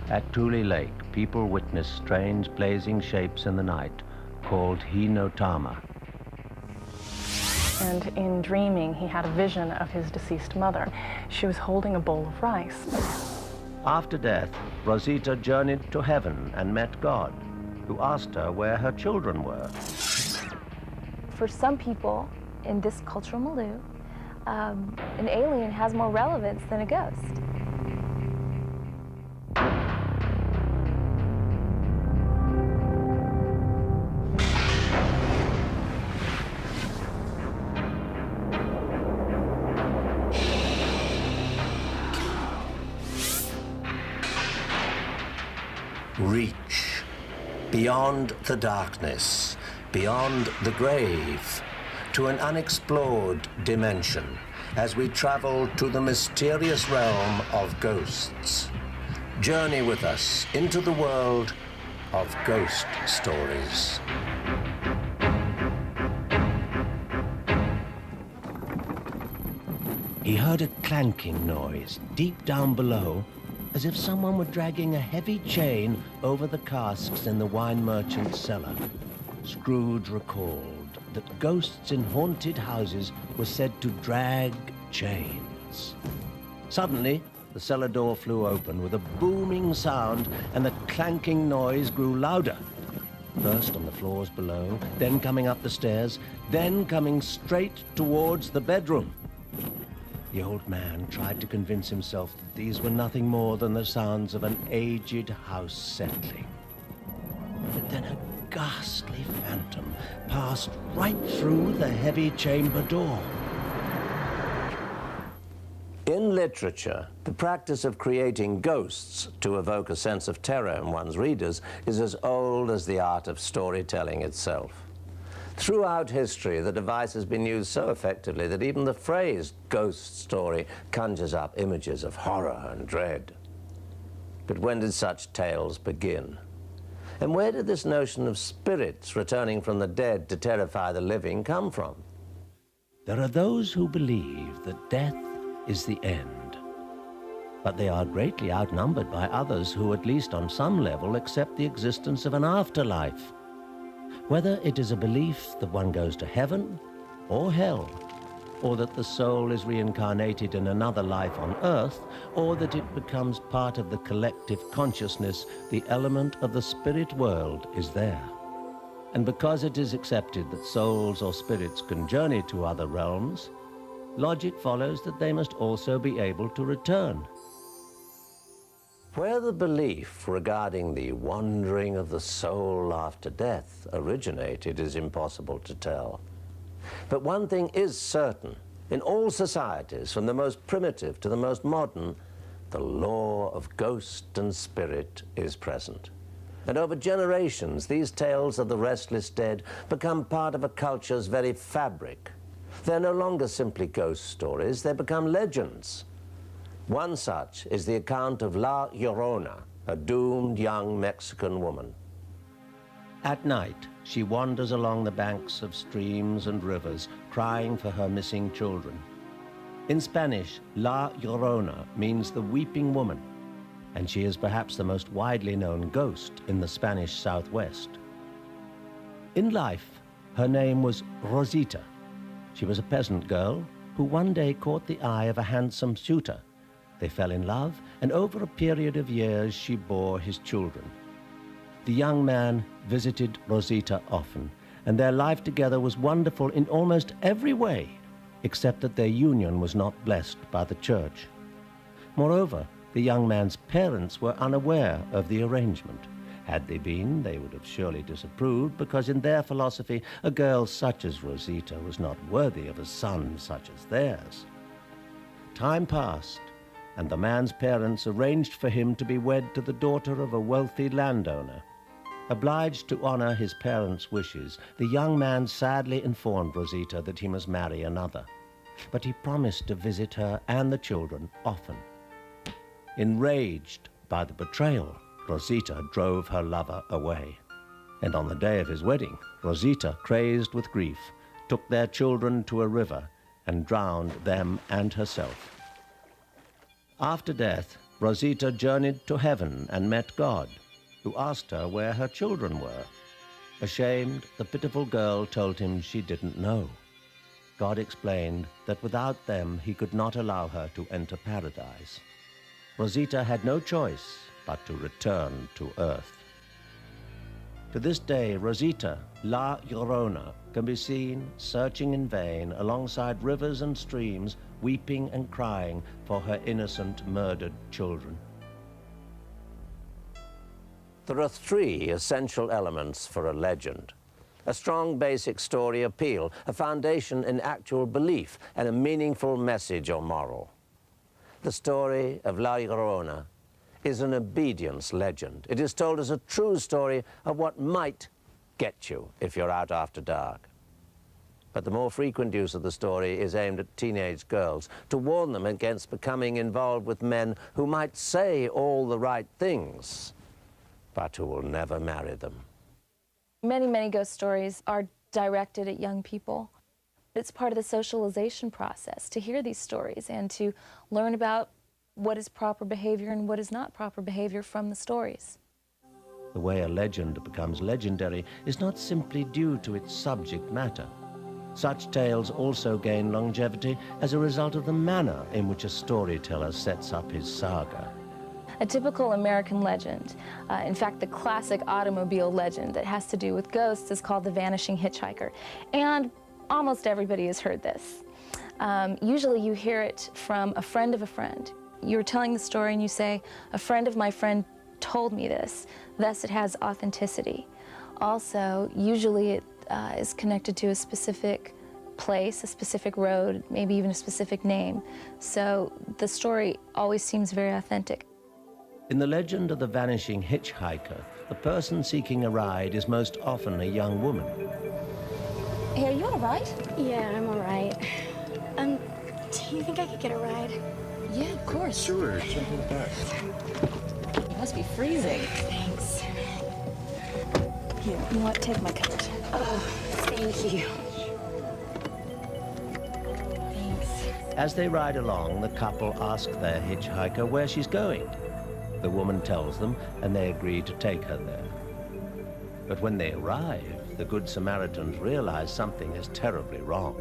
At Tully Lake, people witnessed strange blazing shapes in the night called hinotama. And in dreaming, he had a vision of his deceased mother. She was holding a bowl of rice. After death, Rosita journeyed to heaven and met God, who asked her where her children were. For some people in this cultural milieu, an alien has more relevance than a ghost. Reach beyond the darkness, beyond the grave, to an unexplored dimension as we travel to the mysterious realm of ghosts. Journey with us into the world of ghost stories. He heard a clanking noise deep down below, as if someone were dragging a heavy chain over the casks in the wine merchant's cellar. Scrooge recalled that ghosts in haunted houses were said to drag chains. Suddenly, the cellar door flew open with a booming sound, and the clanking noise grew louder. First on the floors below, then coming up the stairs, then coming straight towards the bedroom. The old man tried to convince himself that these were nothing more than the sounds of an aged house settling. But then a ghastly phantom passed right through the heavy chamber door. In literature, the practice of creating ghosts to evoke a sense of terror in one's readers is as old as the art of storytelling itself. Throughout history, the device has been used so effectively that even the phrase ghost story conjures up images of horror and dread. But when did such tales begin? And where did this notion of spirits returning from the dead to terrify the living come from? There are those who believe that death is the end, but they are greatly outnumbered by others who, at least on some level, accept the existence of an afterlife. Whether it is a belief that one goes to heaven or hell, or that the soul is reincarnated in another life on earth, or that it becomes part of the collective consciousness, the element of the spirit world is there. And because it is accepted that souls or spirits can journey to other realms, logic follows that they must also be able to return. Where the belief regarding the wandering of the soul after death originated is impossible to tell. But one thing is certain. In all societies, from the most primitive to the most modern, the law of ghost and spirit is present. And over generations, these tales of the restless dead become part of a culture's very fabric. They're no longer simply ghost stories, they become legends. One such is the account of La Llorona, a doomed young Mexican woman. At night, she wanders along the banks of streams and rivers, crying for her missing children. In Spanish, La Llorona means the weeping woman, and she is perhaps the most widely known ghost in the Spanish Southwest. In life, her name was Rosita. She was a peasant girl who one day caught the eye of a handsome suitor. They fell in love, and over a period of years, she bore his children. The young man visited Rosita often, and their life together was wonderful in almost every way, except that their union was not blessed by the church. Moreover, the young man's parents were unaware of the arrangement. Had they been, they would have surely disapproved, because in their philosophy, a girl such as Rosita was not worthy of a son such as theirs. Time passed, and the man's parents arranged for him to be wed to the daughter of a wealthy landowner. Obliged to honor his parents' wishes, the young man sadly informed Rosita that he must marry another. But he promised to visit her and the children often. Enraged by the betrayal, Rosita drove her lover away. And on the day of his wedding, Rosita, crazed with grief, took their children to a river and drowned them and herself. After death, Rosita journeyed to heaven and met God, who asked her where her children were. Ashamed, the pitiful girl told him she didn't know. God explained that without them he could not allow her to enter paradise. Rosita had no choice but to return to Earth. To this day, Rosita, La Llorona, can be seen searching in vain alongside rivers and streams, weeping and crying for her innocent murdered children. There are three essential elements for a legend: a strong basic story appeal, a foundation in actual belief, and a meaningful message or moral. The story of La Llorona is an obedience legend. It is told as a true story of what might get you if you're out after dark. But the more frequent use of the story is aimed at teenage girls to warn them against becoming involved with men who might say all the right things, but who will never marry them. Many, many ghost stories are directed at young people. It's part of the socialization process to hear these stories and to learn about what is proper behavior and what is not proper behavior from the stories. The way a legend becomes legendary is not simply due to its subject matter. Such tales also gain longevity as a result of the manner in which a storyteller sets up his saga. A typical American legend, in fact the classic automobile legend that has to do with ghosts, is called the vanishing hitchhiker. And almost everybody has heard this. Usually you hear it from a friend of a friend. You're telling the story and you say, a friend of my friend told me this, thus it has authenticity. Also, usually it is connected to a specific place, a specific road, maybe even a specific name. So the story always seems very authentic. In the legend of the vanishing hitchhiker, the person seeking a ride is most often a young woman. Hey, are you all right? Yeah, I'm all right. Do you think I could get a ride? Yeah, of course. Sure, jump in the back. It must be freezing. Thanks. Here, you know what? Take my coat. Oh, thank you. Thanks. As they ride along, the couple ask their hitchhiker where she's going. The woman tells them, and they agree to take her there. But when they arrive, the Good Samaritans realize something is terribly wrong.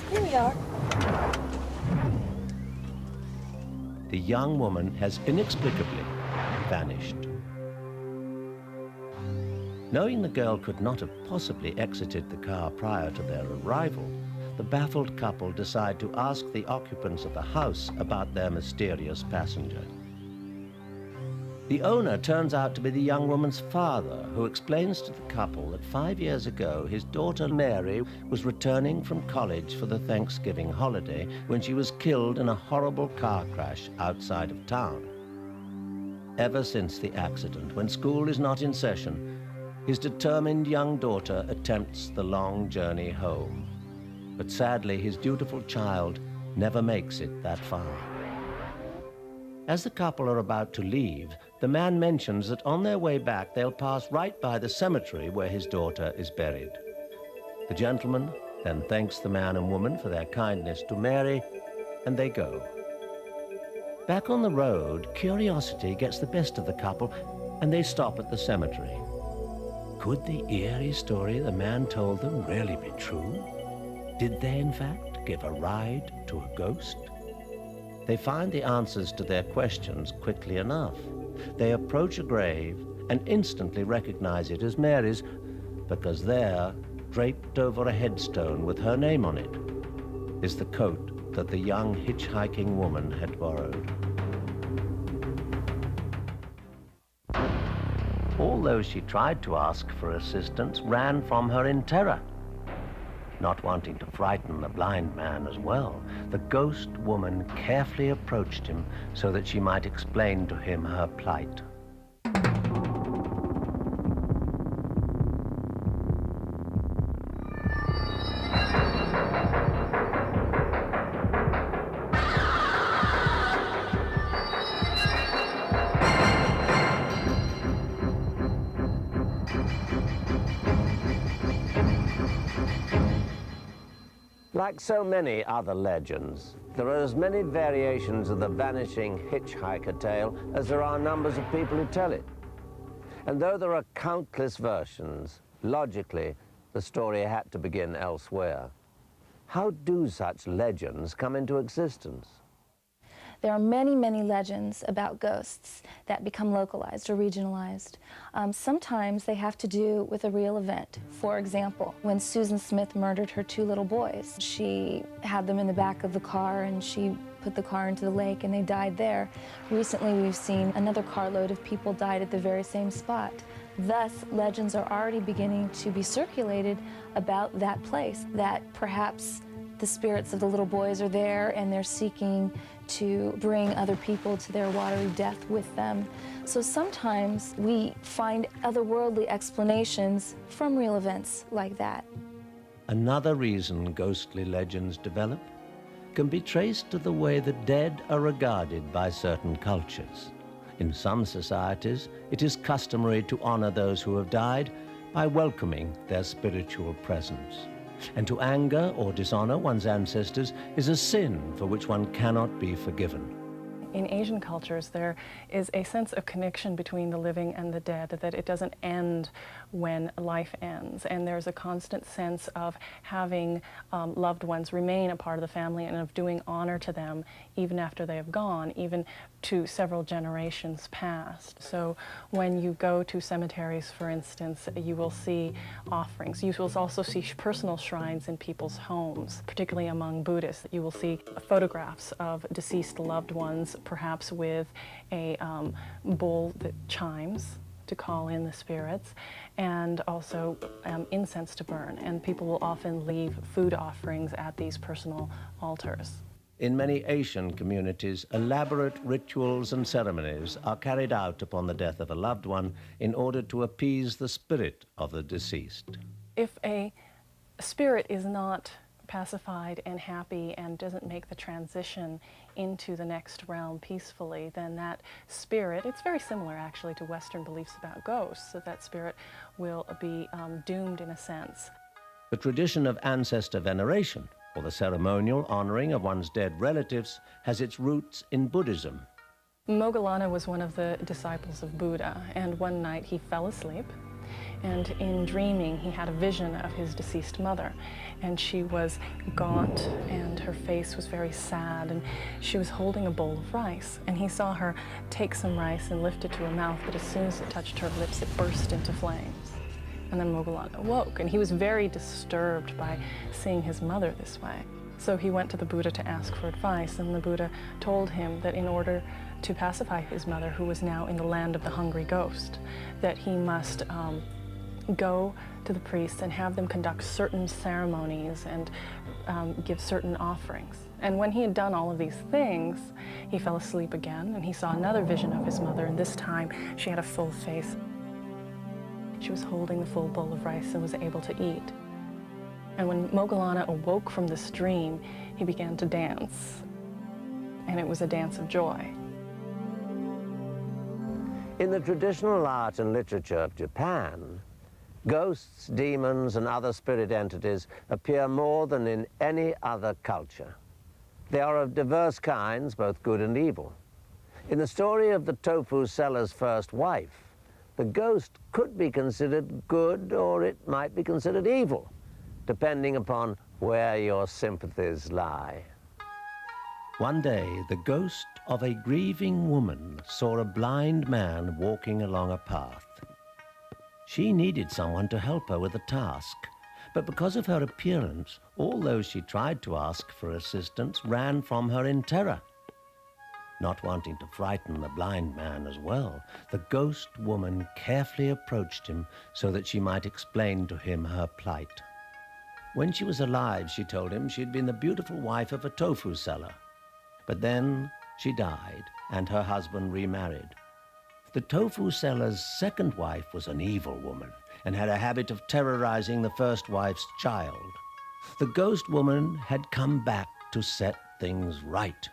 Here we are. The young woman has inexplicably vanished. Knowing the girl could not have possibly exited the car prior to their arrival, the baffled couple decide to ask the occupants of the house about their mysterious passenger. The owner turns out to be the young woman's father, who explains to the couple that 5 years ago his daughter Mary was returning from college for the Thanksgiving holiday when she was killed in a horrible car crash outside of town. Ever since the accident, when school is not in session, his determined young daughter attempts the long journey home. But sadly, his dutiful child never makes it that far. As the couple are about to leave, the man mentions that on their way back they'll pass right by the cemetery where his daughter is buried. The gentleman then thanks the man and woman for their kindness to Mary, and they go. Back on the road, curiosity gets the best of the couple, and they stop at the cemetery. Could the eerie story the man told them really be true? Did they, in fact, give a ride to a ghost? They find the answers to their questions quickly enough. They approach a grave and instantly recognize it as Mary's, because there, draped over a headstone with her name on it, is the coat that the young hitchhiking woman had borrowed. All those she tried to ask for assistance ran from her in terror. Not wanting to frighten the blind man as well, the ghost woman carefully approached him so that she might explain to him her plight. Like so many other legends, There are as many variations of the vanishing hitchhiker tale as there are numbers of people who tell it. And though there are countless versions, logically, the story had to begin elsewhere. How do such legends come into existence? There are many, many legends about ghosts that become localized or regionalized. Sometimes they have to do with a real event. For example, when Susan Smith murdered her 2 little boys, she had them in the back of the car and she put the car into the lake and they died there. Recently, we've seen another carload of people died at the very same spot. Thus, legends are already beginning to be circulated about that place, that perhaps the spirits of the little boys are there and they're seeking to bring other people to their watery death with them. So sometimes we find otherworldly explanations from real events like that. Another reason ghostly legends develop can be traced to the way the dead are regarded by certain cultures. In some societies, it is customary to honor those who have died by welcoming their spiritual presence. And to anger or dishonor one's ancestors is a sin for which one cannot be forgiven. In Asian cultures, there is a sense of connection between the living and the dead, that it doesn't end when life ends. And there's a constant sense of having loved ones remain a part of the family and of doing honor to them even after they have gone, even to several generations past. So when you go to cemeteries, for instance, you will see offerings. You will also see personal shrines in people's homes, particularly among Buddhists. You will see photographs of deceased loved ones, perhaps with a bowl that chimes to call in the spirits, and also incense to burn. And people will often leave food offerings at these personal altars. In many Asian communities, elaborate rituals and ceremonies are carried out upon the death of a loved one in order to appease the spirit of the deceased. If a spirit is not pacified and happy and doesn't make the transition into the next realm peacefully, then that spirit, it's very similar actually to Western beliefs about ghosts, so that spirit will be doomed in a sense. The tradition of ancestor veneration, or the ceremonial honoring of one's dead relatives, has its roots in Buddhism. Moggallana was one of the disciples of Buddha, and one night he fell asleep, and in dreaming he had a vision of his deceased mother, and she was gaunt and her face was very sad, and she was holding a bowl of rice, and he saw her take some rice and lift it to her mouth, but as soon as it touched her lips it burst into flames. And then Moggallana woke, and he was very disturbed by seeing his mother this way. So he went to the Buddha to ask for advice, and the Buddha told him that in order to pacify his mother, who was now in the land of the hungry ghost, that he must go to the priests and have them conduct certain ceremonies and give certain offerings. And when he had done all of these things, he fell asleep again, and he saw another vision of his mother, and this time she had a full face. She was holding the full bowl of rice and was able to eat. And when Moggallana awoke from this dream, he began to dance, and it was a dance of joy. In the traditional art and literature of Japan, ghosts, demons, and other spirit entities appear more than in any other culture. They are of diverse kinds, both good and evil. In the story of the tofu seller's first wife, the ghost could be considered good or it might be considered evil, depending upon where your sympathies lie. One day, the ghost of a grieving woman saw a blind man walking along a path. She needed someone to help her with a task, but because of her appearance, all those she tried to ask for assistance ran from her in terror. Not wanting to frighten the blind man as well, the ghost woman carefully approached him so that she might explain to him her plight. When she was alive, she told him she'd been the beautiful wife of a tofu seller. But then she died, and her husband remarried. The tofu seller's second wife was an evil woman and had a habit of terrorizing the first wife's child. The ghost woman had come back to set things right.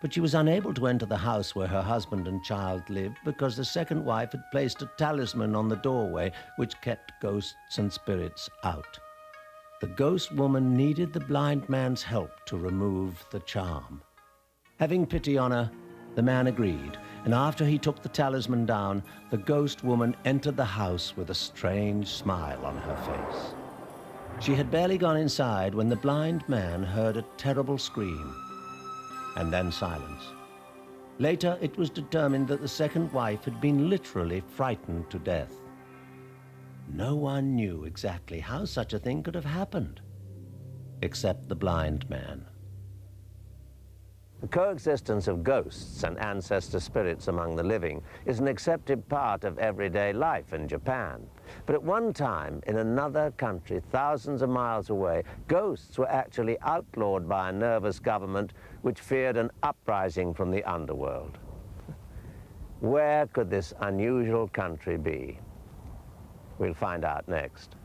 But she was unable to enter the house where her husband and child lived because the second wife had placed a talisman on the doorway which kept ghosts and spirits out. the ghost woman needed the blind man's help to remove the charm. Having pity on her, the man agreed, and after he took the talisman down, the ghost woman entered the house with a strange smile on her face. She had barely gone inside when the blind man heard a terrible scream, and then silence. Later, it was determined that the second wife had been literally frightened to death. No one knew exactly how such a thing could have happened, except the blind man. The coexistence of ghosts and ancestor spirits among the living is an accepted part of everyday life in Japan. But at one time, in another country, thousands of miles away, ghosts were actually outlawed by a nervous government which feared an uprising from the underworld. Where could this unusual country be? We'll find out next.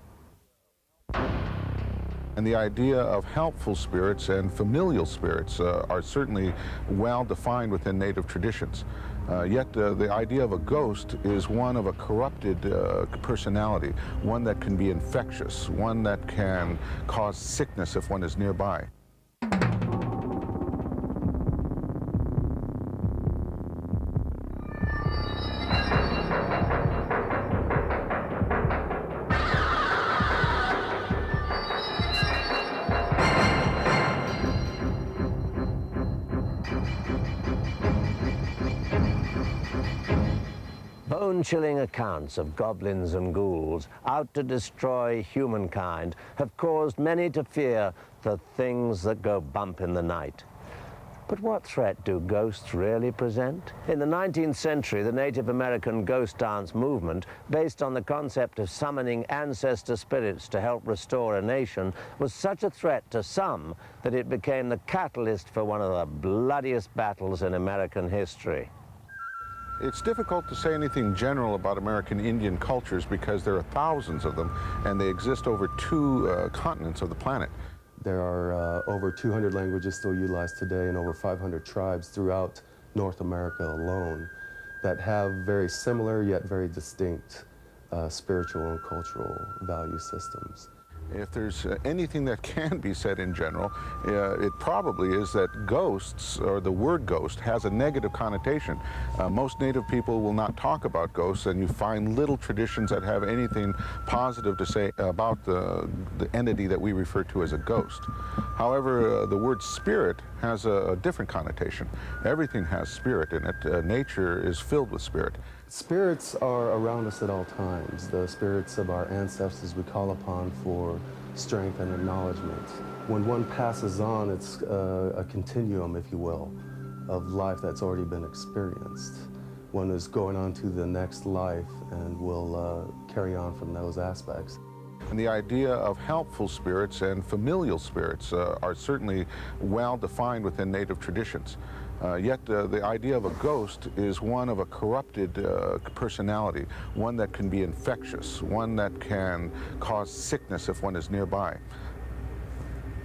And the idea of helpful spirits and familial spirits are certainly well defined within Native traditions. Yet the idea of a ghost is one of a corrupted personality, one that can be infectious, one that can cause sickness if one is nearby. Bone-chilling accounts of goblins and ghouls out to destroy humankind have caused many to fear the things that go bump in the night. But what threat do ghosts really present? In the 19th century, the Native American ghost dance movement, based on the concept of summoning ancestor spirits to help restore a nation, was such a threat to some that it became the catalyst for one of the bloodiest battles in American history. It's difficult to say anything general about American Indian cultures because there are thousands of them and they exist over two continents of the planet. There are over 200 languages still utilized today and over 500 tribes throughout North America alone that have very similar yet very distinct spiritual and cultural value systems. If there's anything that can be said in general, it probably is that ghosts, or the word ghost, has a negative connotation. Most Native people will not talk about ghosts, and you find little traditions that have anything positive to say about the entity that we refer to as a ghost. However, the word spirit has a different connotation. Everything has spirit in it. Nature is filled with spirit. Spirits are around us at all times. The spirits of our ancestors we call upon for strength and acknowledgement. When one passes on, it's a continuum, if you will, of life that's already been experienced. One is going on to the next life and will carry on from those aspects. And the idea of helpful spirits and familial spirits are certainly well defined within Native traditions. Yet the idea of a ghost is one of a corrupted personality, one that can be infectious, one that can cause sickness if one is nearby.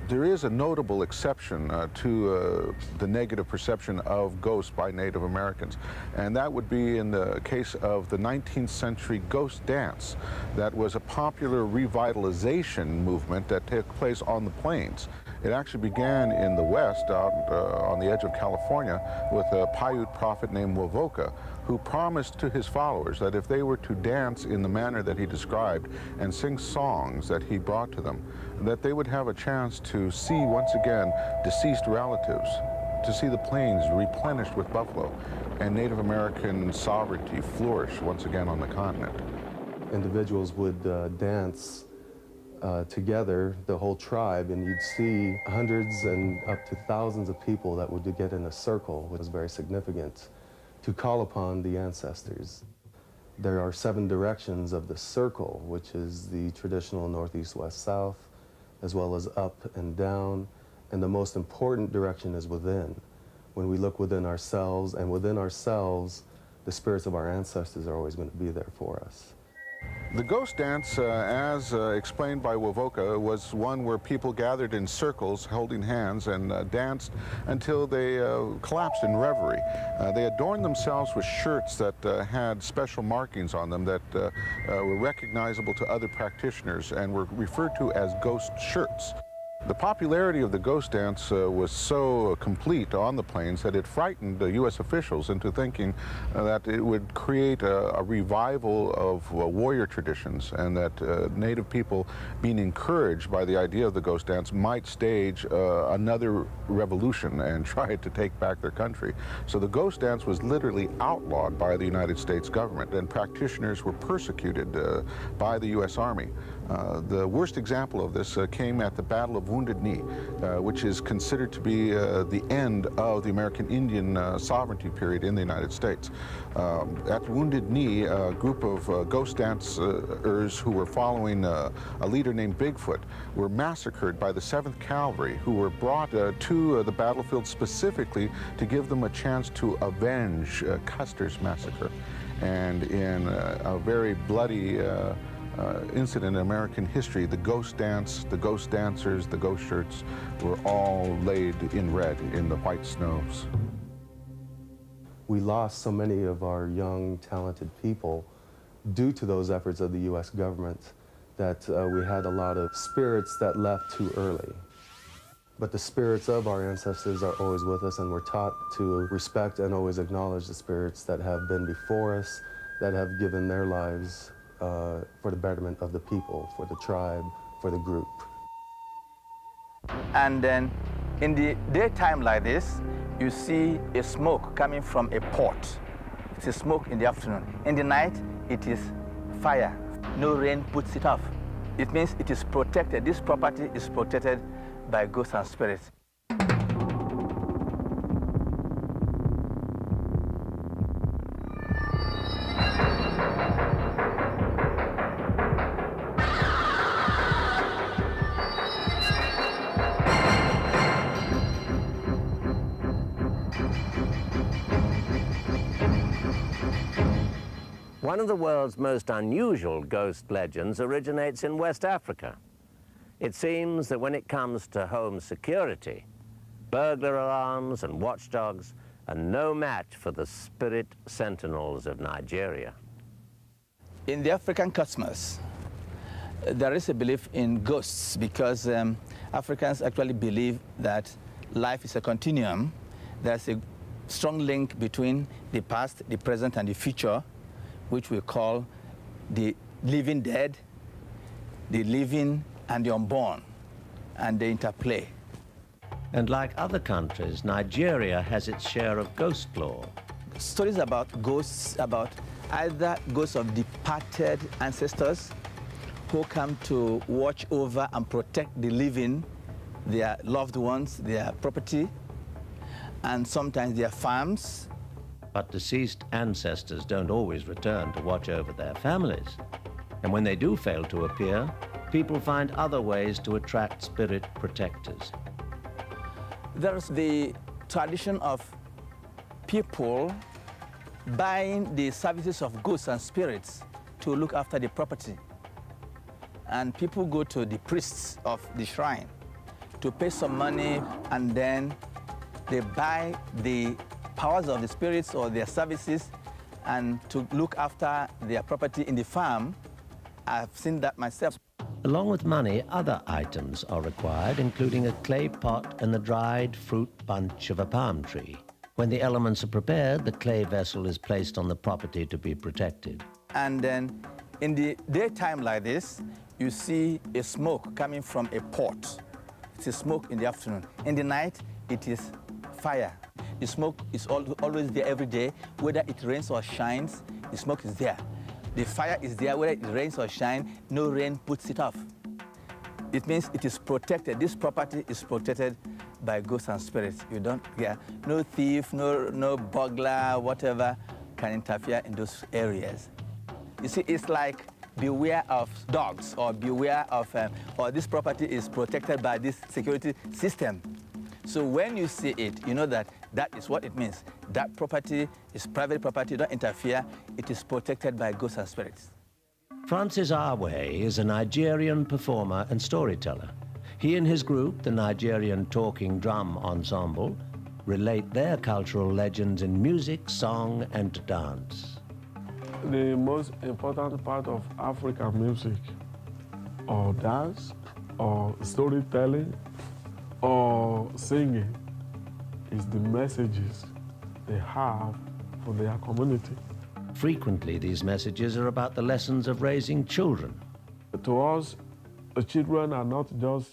There is a notable exception to the negative perception of ghosts by Native Americans, and that would be in the case of the 19th century ghost dance. That was a popular revitalization movement that took place on the plains. It actually began in the west, out on the edge of California, with a Paiute prophet named Wovoka, who promised to his followers that if they were to dance in the manner that he described and sing songs that he brought to them, that they would have a chance to see once again deceased relatives, to see the plains replenished with buffalo, and Native American sovereignty flourish once again on the continent. Individuals would dance together, the whole tribe, and you'd see hundreds and up to thousands of people that would get in a circle, which was very significant, to call upon the ancestors. There are 7 directions of the circle, which is the traditional northeast, west, south, as well as up and down, and the most important direction is within. When we look within ourselves, and within ourselves, the spirits of our ancestors are always going to be there for us. The ghost dance, as explained by Wovoka, was one where people gathered in circles holding hands and danced until they collapsed in reverie. They adorned themselves with shirts that had special markings on them that were recognizable to other practitioners and were referred to as ghost shirts. The popularity of the ghost dance was so complete on the plains that it frightened U.S. officials into thinking that it would create a revival of warrior traditions, and that Native people, being encouraged by the idea of the ghost dance, might stage another revolution and try to take back their country. So the ghost dance was literally outlawed by the United States government, and practitioners were persecuted by the U.S. Army. The worst example of this came at the Battle of Wounded Knee, which is considered to be the end of the American Indian sovereignty period in the United States. At Wounded Knee, a group of ghost dancers who were following a leader named Bigfoot were massacred by the 7th Cavalry, who were brought to the battlefield specifically to give them a chance to avenge Custer's massacre. And in a very bloody incident in American history, the ghost dance, the ghost dancers, the ghost shirts were all laid in red in the white snows. We lost so many of our young, talented people due to those efforts of the U.S. government that we had a lot of spirits that left too early. But the spirits of our ancestors are always with us, and we're taught to respect and always acknowledge the spirits that have been before us, that have given their lives for the betterment of the people, for the tribe, for the group. And then in the daytime like this, you see a smoke coming from a pot. It's a smoke in the afternoon. In the night, it is fire. No rain puts it off. It means it is protected. This property is protected by ghosts and spirits. One of the world's most unusual ghost legends originates in West Africa. It seems that when it comes to home security, burglar alarms and watchdogs are no match for the spirit sentinels of Nigeria. In the African cosmos, there is a belief in ghosts because Africans actually believe that life is a continuum. There's a strong link between the past, the present, and the future, which we call the living dead, the living and the unborn, and they interplay. And like other countries, Nigeria has its share of ghost lore. Stories about ghosts, about either ghosts of departed ancestors who come to watch over and protect the living, their loved ones, their property, and sometimes their farms. But deceased ancestors don't always return to watch over their families. And when they do fail to appear, people find other ways to attract spirit protectors. There's the tradition of people buying the services of ghosts and spirits to look after the property. And people go to the priests of the shrine to pay some money, and then they buy the powers of the spirits or their services and to look after their property in the farm. I've seen that myself. Along with money, other items are required, including a clay pot and the dried fruit bunch of a palm tree. When the elements are prepared, the clay vessel is placed on the property to be protected. And then in the daytime like this, you see a smoke coming from a pot. It's a smoke in the afternoon. In the night, it is fire. The smoke is always there every day. Whether it rains or shines, the smoke is there. The fire is there, whether it rains or shines, no rain puts it off. It means it is protected. This property is protected by ghosts and spirits. You don't, no thief, no burglar, whatever can interfere in those areas. You see, it's like beware of dogs, or beware of, or this property is protected by this security system. So when you see it, you know that that is what it means. That property is private property, don't interfere. It is protected by ghosts and spirits. Francis Arwe is a Nigerian performer and storyteller. He and his group, the Nigerian Talking Drum Ensemble, relate their cultural legends in music, song, and dance. The most important part of African music, or dance, or storytelling, or singing, is the messages they have for their community. Frequently, these messages are about the lessons of raising children. To us, the children are not just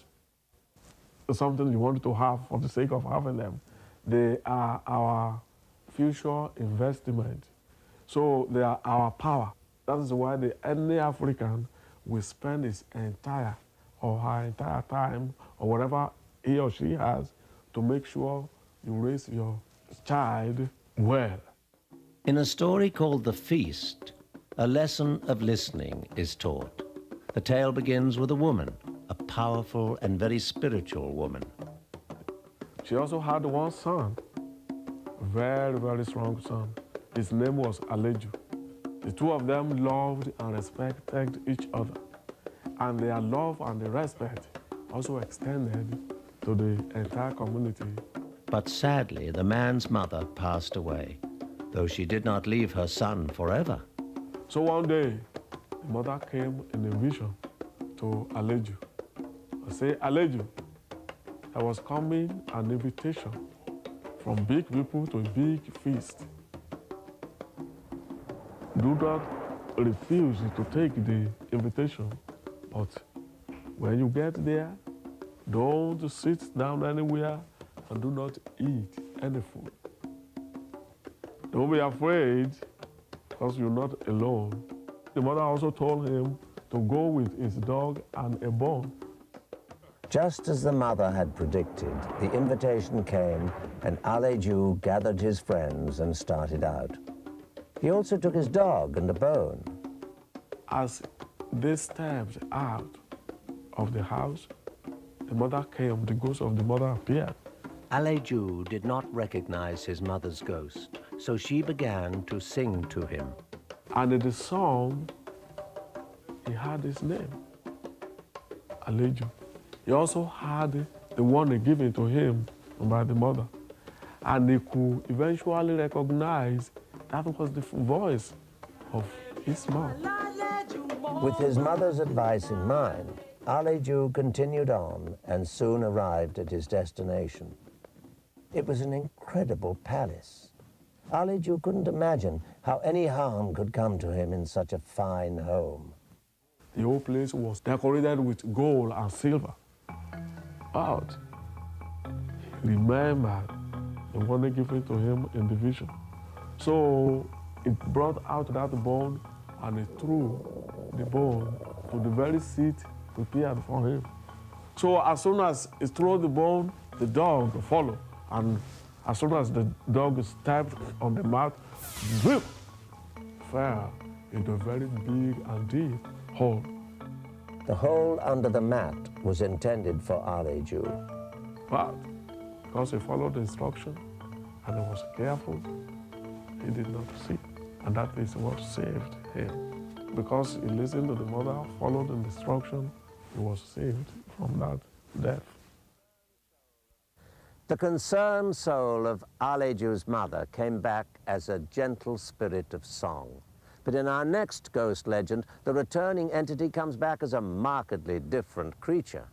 something you want to have for the sake of having them. They are our future investment. So they are our power. That is why any African will spend his entire or her entire time or whatever he or she has to make sure you raise your child well. In a story called The Feast, a lesson of listening is taught. The tale begins with a woman, a powerful and very spiritual woman. She also had one son, a very, very strong son. His name was Aleju. The two of them loved and respected each other. And their love and their respect also extended to the entire community. But sadly, the man's mother passed away, though she did not leave her son forever. So one day, the mother came in a vision to Aleju. I say, Aleju, there was coming an invitation from big people to a big feast. Do not refuse to take the invitation, but when you get there, don't sit down anywhere and do not eat any food. Don't be afraid, because you're not alone. The mother also told him to go with his dog and a bone. Just as the mother had predicted, the invitation came and Aleju gathered his friends and started out. He also took his dog and a bone. As they stepped out of the house, the mother came, the ghost of the mother appeared. Aleju did not recognize his mother's ghost, so she began to sing to him. And in the song, he had his name, Aleju. He also had the one given to him by the mother. And he could eventually recognize that was the voice of his mom. With his mother's advice in mind, Aleju continued on and soon arrived at his destination. It was an incredible palace. Aleju couldn't imagine how any harm could come to him in such a fine home. The whole place was decorated with gold and silver. But he remembered the one given to him in the vision. So it brought out that bone and he threw the bone to the very seat prepared for him. So as soon as he threw the bone, the dog followed. And as soon as the dog stepped on the mat, whip, fell into a very big and deep hole. The hole under the mat was intended for Aleju. But because he followed the instruction and he was careful, he did not see. And that is what saved him. Because he listened to the mother, followed the instruction, he was saved from that death. The concerned soul of Aleju's mother came back as a gentle spirit of song. But in our next ghost legend, the returning entity comes back as a markedly different creature.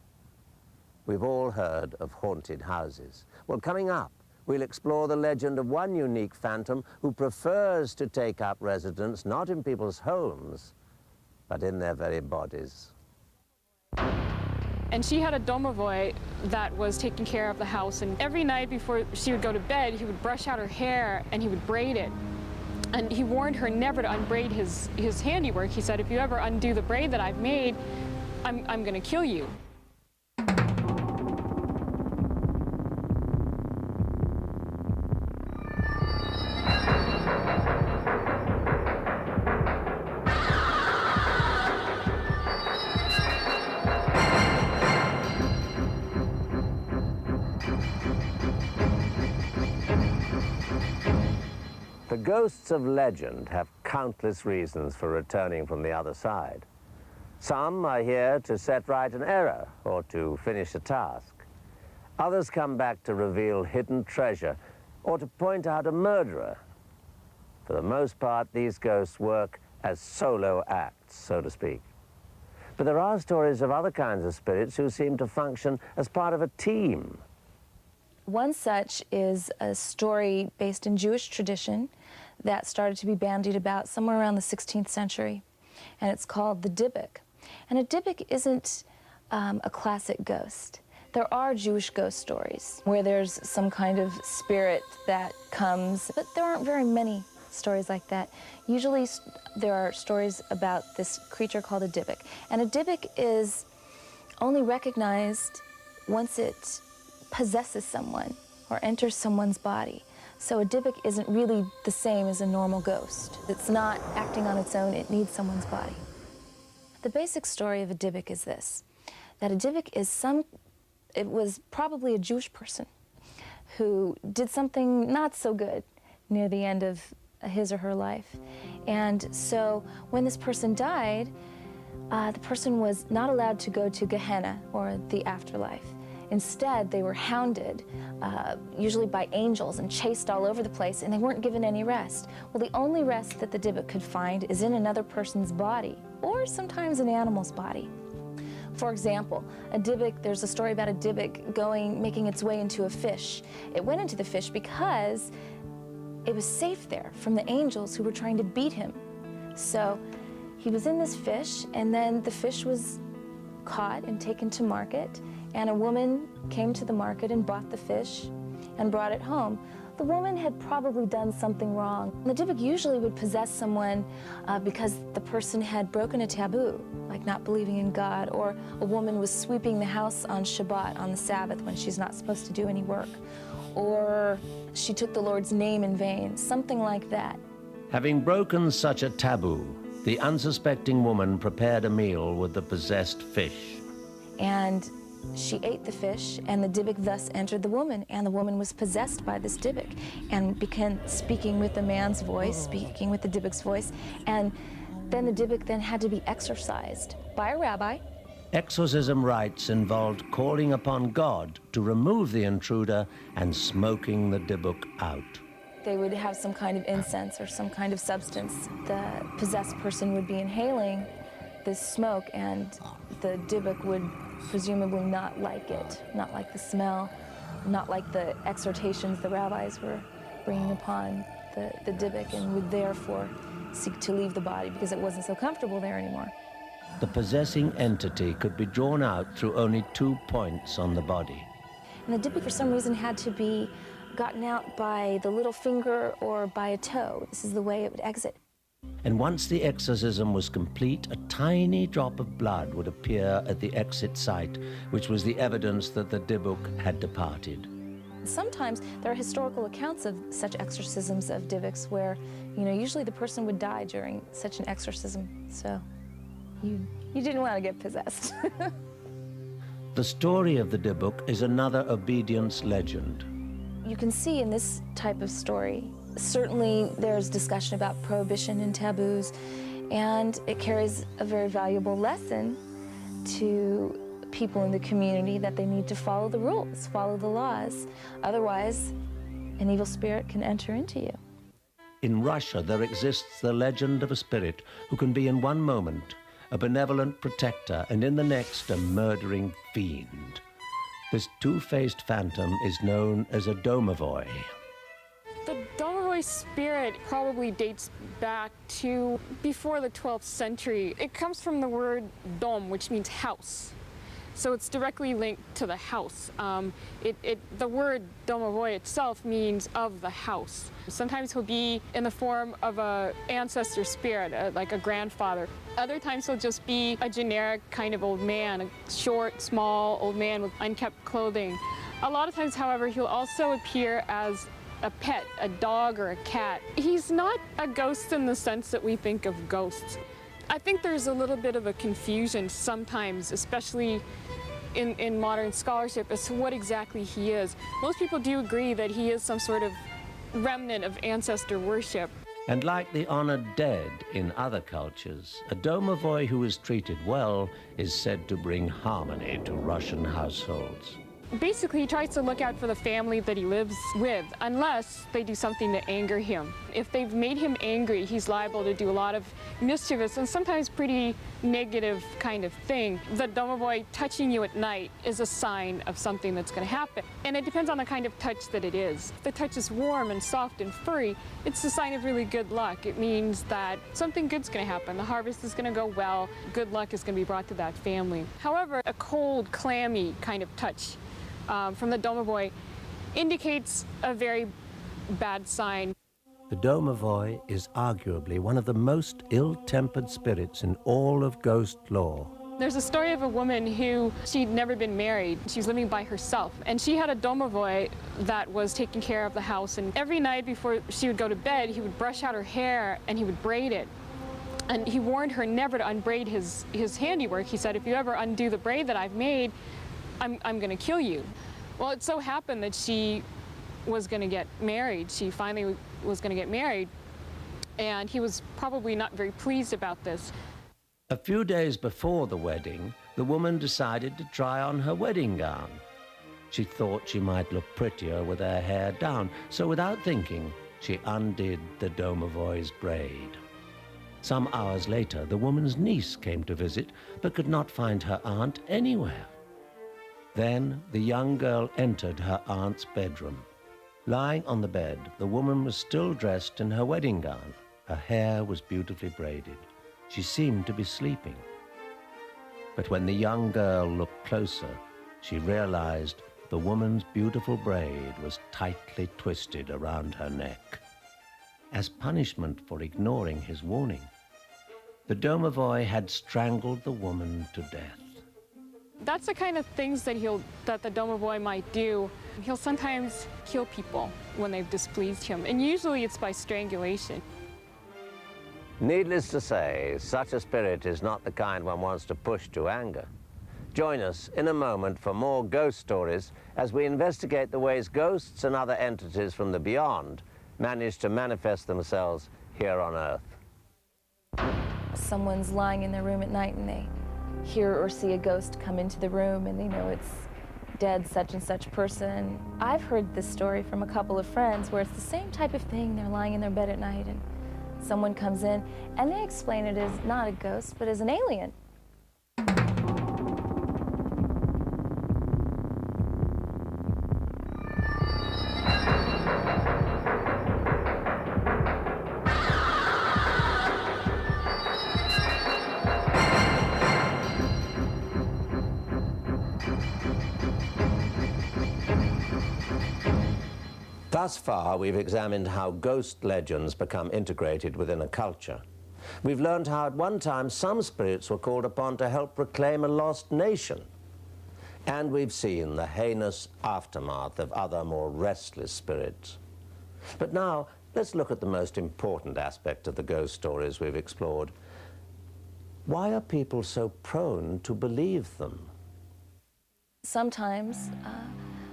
We've all heard of haunted houses. Well, coming up, we'll explore the legend of one unique phantom who prefers to take up residence not in people's homes, but in their very bodies. And she had a domovoi that was taking care of the house, and every night before she would go to bed, he would brush out her hair and he would braid it. And he warned her never to unbraid his handiwork. He said, if you ever undo the braid that I've made, I'm gonna kill you. The ghosts of legend have countless reasons for returning from the other side. Some are here to set right an error or to finish a task. Others come back to reveal hidden treasure or to point out a murderer. For the most part, these ghosts work as solo acts, so to speak. But there are stories of other kinds of spirits who seem to function as part of a team. One such is a story based in Jewish tradition that started to be bandied about somewhere around the 16th century, and it's called the Dybbuk. And a Dybbuk isn't a classic ghost. There are Jewish ghost stories where there's some kind of spirit that comes, but there aren't very many stories like that. Usually there are stories about this creature called a Dybbuk. And a Dybbuk is only recognized once it possesses someone or enters someone's body. So a Dybbuk isn't really the same as a normal ghost. It's not acting on its own, it needs someone's body. The basic story of a Dybbuk is this, that a Dybbuk is it was probably a Jewish person who did something not so good near the end of his or her life. And so when this person died, the person was not allowed to go to Gehenna, or the afterlife. Instead, they were hounded, usually by angels, and chased all over the place, and they weren't given any rest. Well, the only rest that the Dybbuk could find is in another person's body, or sometimes an animal's body. For example, a Dybbuk, there's a story about a Dybbuk making its way into a fish. It went into the fish because it was safe there from the angels who were trying to beat him. So he was in this fish, and then the fish was caught and taken to market, and a woman came to the market and bought the fish and brought it home. The woman had probably done something wrong. The Dybbuk usually would possess someone because the person had broken a taboo, like not believing in God, or a woman was sweeping the house on Shabbat, on the Sabbath, when she's not supposed to do any work, or she took the Lord's name in vain, something like that. Having broken such a taboo, the unsuspecting woman prepared a meal with the possessed fish. And she ate the fish, and the Dybbuk thus entered the woman, and the woman was possessed by this Dybbuk and began speaking with the man's voice, speaking with the Dybbuk's voice, and then the Dybbuk then had to be exorcised by a rabbi. Exorcism rites involved calling upon God to remove the intruder and smoking the Dybbuk out. They would have some kind of incense or some kind of substance. The possessed person would be inhaling this smoke, and the Dybbuk would presumably not like it, not like the smell, not like the exhortations the rabbis were bringing upon the Dybbuk, and would therefore seek to leave the body because it wasn't so comfortable there anymore. The possessing entity could be drawn out through only 2 points on the body. And the Dybbuk, for some reason, had to be gotten out by the little finger or by a toe. This is the way it would exit. And once the exorcism was complete, a tiny drop of blood would appear at the exit site, which was the evidence that the Dybbuk had departed. Sometimes there are historical accounts of such exorcisms of Dybbuks where, usually the person would die during such an exorcism. So you didn't want to get possessed. The story of the Dybbuk is another obedience legend. You can see in this type of story, certainly there's discussion about prohibition and taboos, and it carries a very valuable lesson to people in the community that they need to follow the rules, follow the laws. Otherwise, an evil spirit can enter into you. In Russia, there exists the legend of a spirit who can be in one moment a benevolent protector and in the next a murdering fiend. This two-faced phantom is known as a domovoi. The domovoi spirit probably dates back to before the 12th century. It comes from the word dom, which means house. So it's directly linked to the house. The word domovoi itself means of the house. Sometimes he'll be in the form of an ancestor spirit, like a grandfather. Other times he'll just be a generic kind of old man, a short, small old man with unkempt clothing. A lot of times, however, he'll also appear as a pet, a dog or a cat. He's not a ghost in the sense that we think of ghosts. I think there's a little bit of a confusion sometimes, especially in modern scholarship, as to what exactly he is. Most people do agree that he is some sort of remnant of ancestor worship. And like the honored dead in other cultures, a domovoi who is treated well is said to bring harmony to Russian households. Basically, he tries to look out for the family that he lives with, unless they do something to anger him. If they've made him angry, he's liable to do a lot of mischievous and sometimes pretty negative kind of thing. The domovoi touching you at night is a sign of something that's going to happen. And it depends on the kind of touch that it is. If the touch is warm and soft and furry, it's a sign of really good luck. It means that something good's going to happen. The harvest is going to go well. Good luck is going to be brought to that family. However, a cold, clammy kind of touch from the domovoi indicates a very bad sign. The domovoi is arguably one of the most ill-tempered spirits in all of ghost lore. There's a story of a woman who she'd never been married. She was living by herself, and she had a domovoi that was taking care of the house, and every night before she would go to bed, he would brush out her hair and he would braid it. And he warned her never to unbraid his handiwork. He said, if you ever undo the braid that I've made, I'm going to kill you. Well, it so happened that she was going to get married. She finally was going to get married, and he was probably not very pleased about this. A few days before the wedding, the woman decided to try on her wedding gown. She thought she might look prettier with her hair down, so without thinking, she undid the domovoi's braid. Some hours later, the woman's niece came to visit, but could not find her aunt anywhere. Then the young girl entered her aunt's bedroom. Lying on the bed, the woman was still dressed in her wedding gown. Her hair was beautifully braided. She seemed to be sleeping. But when the young girl looked closer, she realized the woman's beautiful braid was tightly twisted around her neck. As punishment for ignoring his warning, the domovoi had strangled the woman to death. That's the kind of things that the domovoi might do. He'll sometimes kill people when they've displeased him, and usually it's by strangulation. Needless to say, such a spirit is not the kind one wants to push to anger. Join us in a moment for more ghost stories as we investigate the ways ghosts and other entities from the beyond manage to manifest themselves here on Earth. Someone's lying in their room at night and they hear or see a ghost come into the room and they know it's dead such and such person. I've heard this story from a couple of friends where it's the same type of thing. They're lying in their bed at night and someone comes in and they explain it as not a ghost but as an alien. Thus far, we've examined how ghost legends become integrated within a culture. We've learned how at one time some spirits were called upon to help reclaim a lost nation. And we've seen the heinous aftermath of other more restless spirits. But now, let's look at the most important aspect of the ghost stories we've explored. Why are people so prone to believe them? Sometimes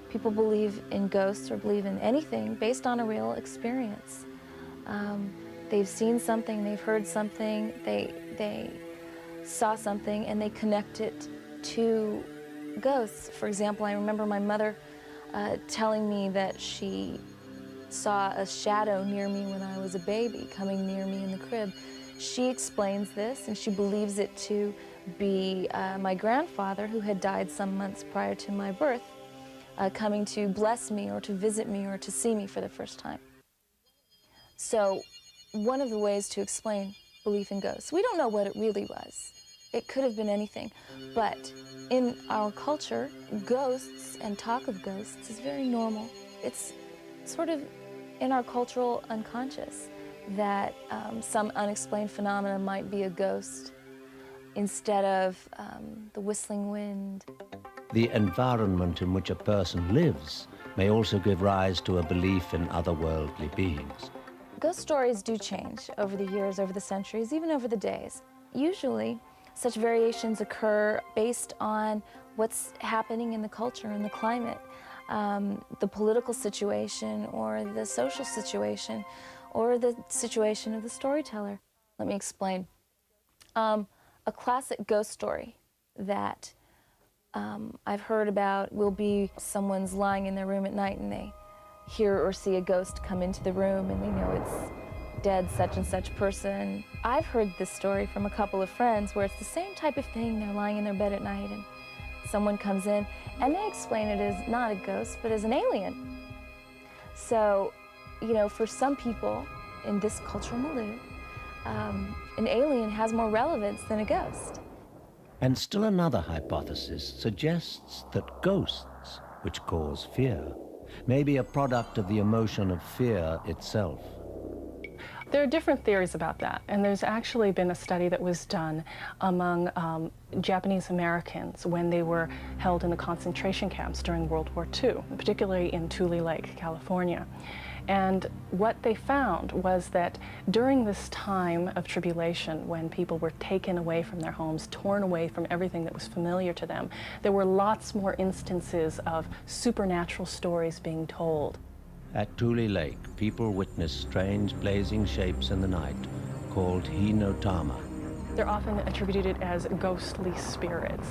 people believe in ghosts or believe in anything based on a real experience. They've seen something, they've heard something, they saw something, and they connect it to ghosts. For example, I remember my mother telling me that she saw a shadow near me when I was a baby, coming near me in the crib. She explains this, and she believes it to be my grandfather, who had died some months prior to my birth, coming to bless me or to visit me or to see me for the first time. So one of the ways to explain belief in ghosts, we don't know what it really was. It could have been anything, but in our culture, ghosts and talk of ghosts is very normal. It's sort of in our cultural unconscious that some unexplained phenomena might be a ghost instead of the whistling wind. The environment in which a person lives may also give rise to a belief in otherworldly beings. Ghost stories do change over the years, over the centuries, even over the days. Usually, such variations occur based on what's happening in the culture and the climate, the political situation or the social situation, or the situation of the storyteller. Let me explain. A classic ghost story that I've heard about will be someone's lying in their room at night and they hear or see a ghost come into the room and they know it's dead such and such person. I've heard this story from a couple of friends where it's the same type of thing. They're lying in their bed at night and someone comes in and they explain it as not a ghost but as an alien. So, you know, for some people in this cultural milieu, an alien has more relevance than a ghost. And still another hypothesis suggests that ghosts, which cause fear, may be a product of the emotion of fear itself. There are different theories about that, and there's actually been a study that was done among Japanese Americans when they were held in the concentration camps during World War II, particularly in Tully Lake, California. And what they found was that during this time of tribulation, when people were taken away from their homes, torn away from everything that was familiar to them, there were lots more instances of supernatural stories being told. At Tully Lake, people witnessed strange blazing shapes in the night called hinotama. They're often attributed as ghostly spirits,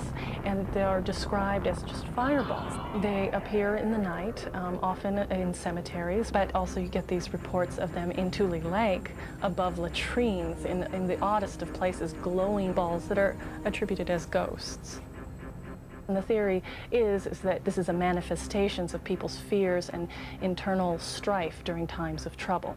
and they are described as just fireballs. They appear in the night, often in cemeteries, but also you get these reports of them in Tully Lake, above latrines, in the oddest of places, glowing balls that are attributed as ghosts. And the theory is that this is a manifestation of people's fears and internal strife during times of trouble.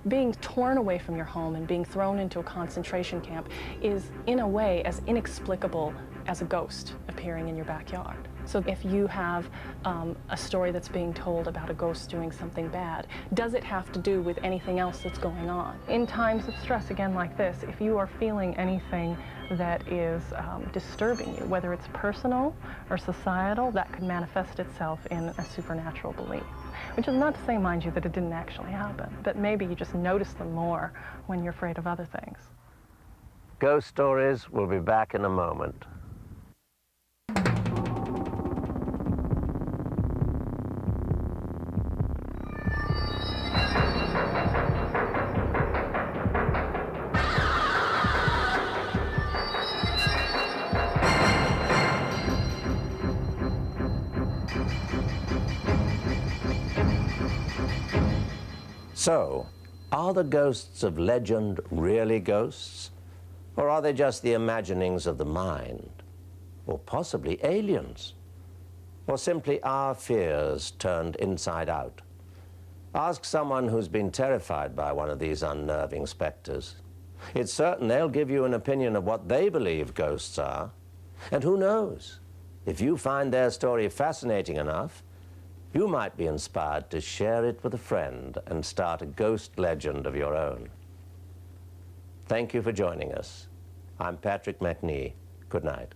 Being torn away from your home and being thrown into a concentration camp is, in a way, as inexplicable as a ghost appearing in your backyard. So if you have a story that's being told about a ghost doing something bad, does it have to do with anything else that's going on? In times of stress, again like this, if you are feeling anything that is disturbing you, whether it's personal or societal, that could manifest itself in a supernatural belief. Which is not to say, mind you, that it didn't actually happen, but maybe you just notice them more when you're afraid of other things. Ghost Stories will be back in a moment. So, are the ghosts of legend really ghosts? Or are they just the imaginings of the mind? Or possibly aliens? Or simply our fears turned inside out? Ask someone who's been terrified by one of these unnerving specters. It's certain they'll give you an opinion of what they believe ghosts are. And who knows? If you find their story fascinating enough, you might be inspired to share it with a friend and start a ghost legend of your own. Thank you for joining us. I'm Patrick McNee. Good night.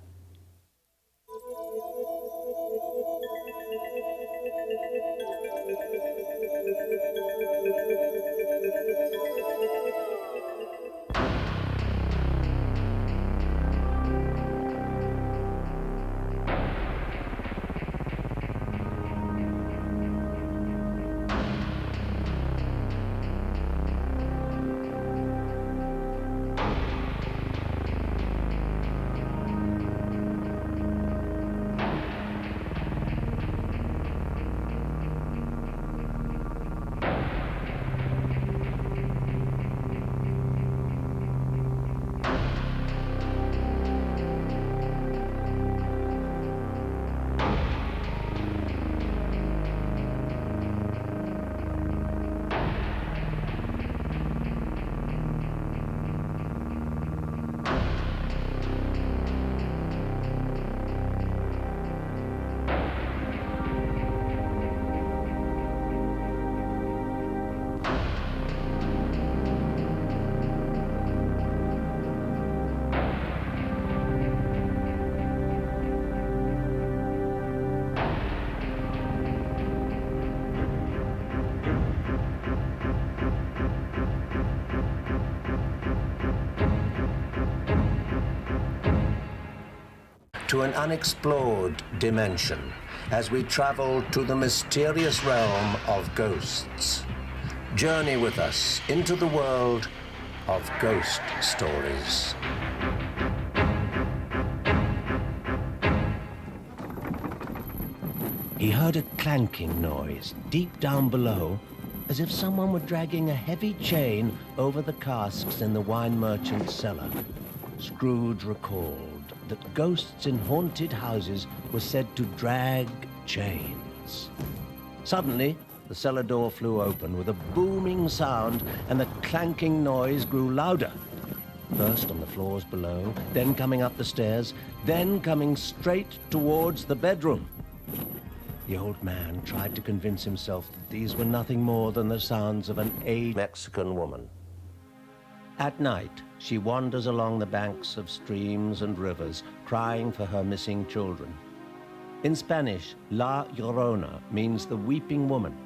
To an unexplored dimension as we travel to the mysterious realm of ghosts. Journey with us into the world of ghost stories. He heard a clanking noise deep down below, as if someone were dragging a heavy chain over the casks in the wine merchant's cellar. Scrooge recalled that ghosts in haunted houses were said to drag chains. Suddenly, the cellar door flew open with a booming sound, and the clanking noise grew louder. First on the floors below, then coming up the stairs, then coming straight towards the bedroom. The old man tried to convince himself that these were nothing more than the sounds of an aged Mexican woman. At night, she wanders along the banks of streams and rivers, crying for her missing children. In Spanish, La Llorona means the weeping woman,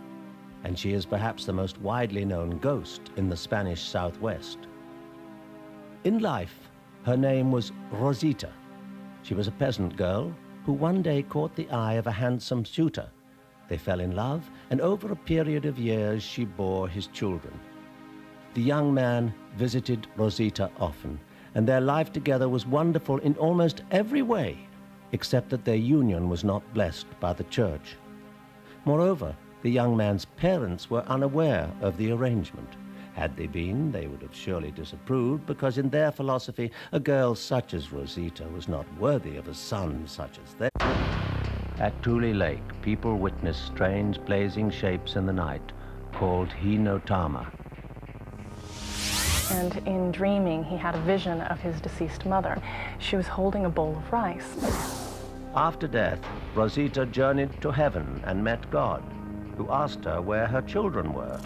and she is perhaps the most widely known ghost in the Spanish Southwest. In life, her name was Rosita. She was a peasant girl who one day caught the eye of a handsome suitor. They fell in love, and over a period of years she bore his children. The young man visited Rosita often, and their life together was wonderful in almost every way, except that their union was not blessed by the church. Moreover, the young man's parents were unaware of the arrangement. Had they been, they would have surely disapproved, because in their philosophy, a girl such as Rosita was not worthy of a son such as they. At Tully Lake, people witnessed strange blazing shapes in the night, called hinotama. And in dreaming, he had a vision of his deceased mother. She was holding a bowl of rice. After death, Rosita journeyed to heaven and met God, who asked her where her children were.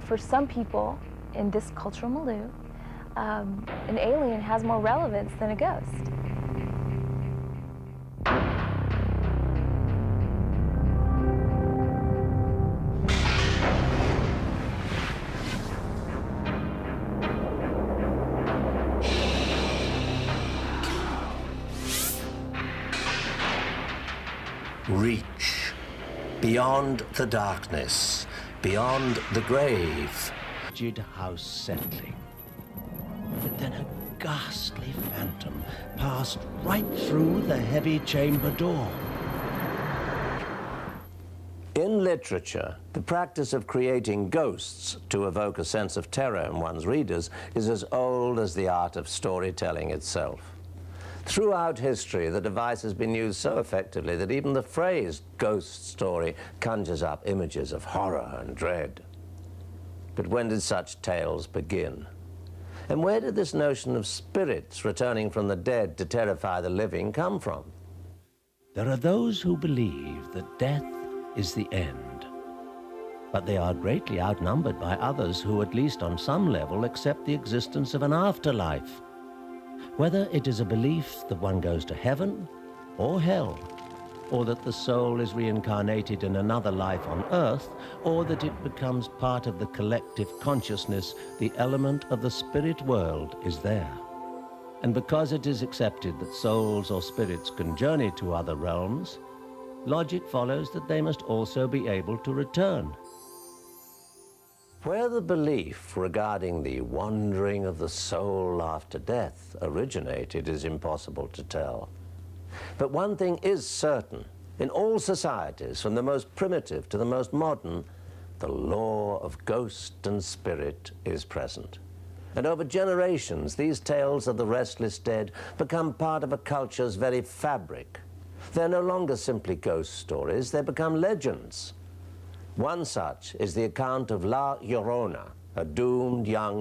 For some people in this cultural milieu, an alien has more relevance than a ghost. Reach beyond the darkness, beyond the grave. Rigid house settling. But then a ghastly phantom passed right through the heavy chamber door. In literature, the practice of creating ghosts to evoke a sense of terror in one's readers is as old as the art of storytelling itself. Throughout history, the device has been used so effectively that even the phrase ghost story conjures up images of horror and dread. But when did such tales begin? And where did this notion of spirits returning from the dead to terrify the living come from? There are those who believe that death is the end, but they are greatly outnumbered by others who, at least on some level, accept the existence of an afterlife. Whether it is a belief that one goes to heaven or hell, or that the soul is reincarnated in another life on earth, or that it becomes part of the collective consciousness, the element of the spirit world is there. And because it is accepted that souls or spirits can journey to other realms, logic follows that they must also be able to return. Where the belief regarding the wandering of the soul after death originated is impossible to tell. But one thing is certain. In all societies, from the most primitive to the most modern, the law of ghost and spirit is present. And over generations, these tales of the restless dead become part of a culture's very fabric. They're no longer simply ghost stories, they become legends. One such is the account of La Llorona, a doomed young